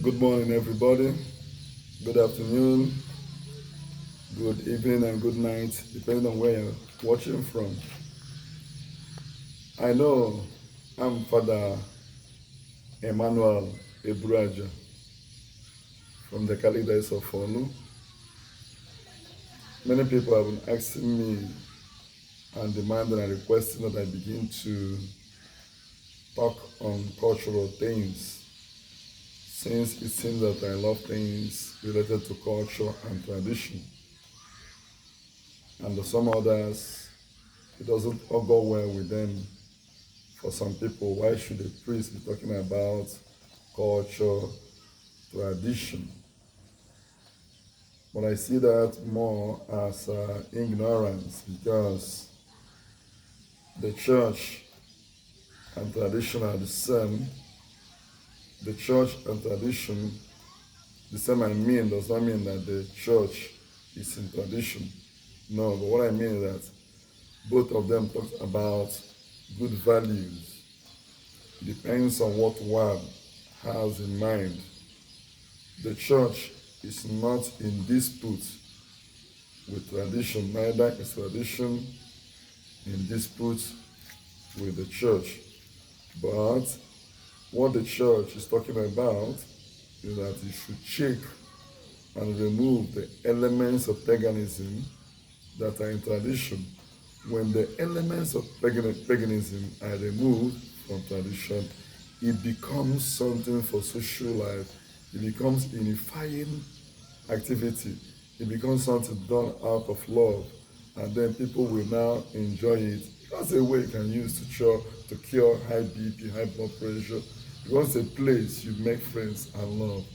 Good morning, everybody. Good afternoon, good evening, and good night, depending on where you're watching from. I know I'm Father Emmanuel Eburuaja from the Kalidas of Onu. Many people have been asking me and demanding and requesting that I begin to talk on cultural things since it seems that I love things related to culture and tradition. And some others, it doesn't all go well with them. For some people, why should a priest be talking about culture, tradition? But I see that more as ignorance because the church and tradition are the same. The church and tradition, the same I mean, does not mean that the church is in tradition. No, but what I mean is that both of them talk about good values. Depends on what one has in mind. The church is not in dispute with tradition, neither is tradition in dispute with the church. But what the church is talking about is that it should check and remove the elements of paganism that are in tradition. When the elements of paganism are removed from tradition, it becomes something for social life. It becomes unifying activity. It becomes something done out of love, and then people will now enjoy it. That's a way you can use to cure high BP, high blood pressure. Because a place you make friends and love.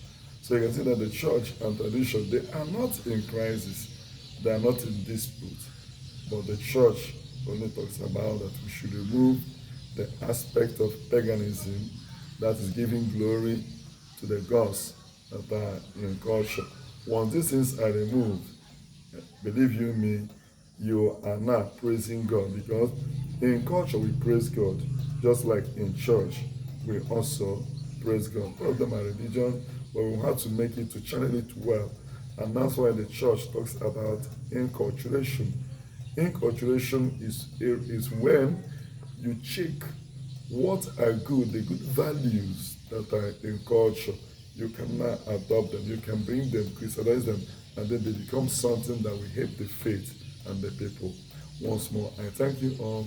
So you can see that the church and tradition, they are not in crisis, they are not in dispute. But the church only talks about that we should remove the aspect of paganism that is giving glory to the gods that are in culture. Once these things are removed, believe you me, you are now praising God because in culture we praise God, just like in church we also praise God. Both of them are religion, but we have to make it to channel it well. And that's why the church talks about inculturation. Inculturation is when you check what are good, the good values that are in culture. You can now adopt them, you can bring them, crystallize them, and then they become something that will help the faith and the people. Once more, I thank you all.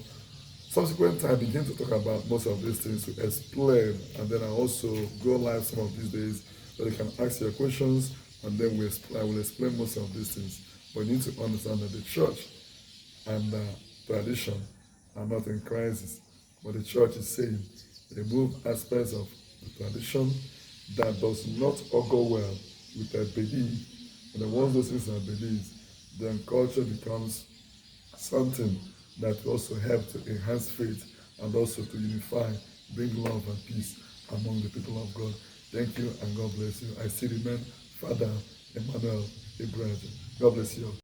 Subsequent time, I begin to talk about most of these things to explain, and then I also go live some of these days so you can ask your questions, and then I will explain most of these things. But you need to understand that the church and tradition are not in crisis. But the church is saying, remove aspects of the tradition that does not augur well with their belief. And then once those things are believed, then culture becomes something that will also help to enhance faith and also to unify, bring love and peace among the people of God. Thank you and God bless you. I still remain Father Emmanuel Eburuaja. God bless you all.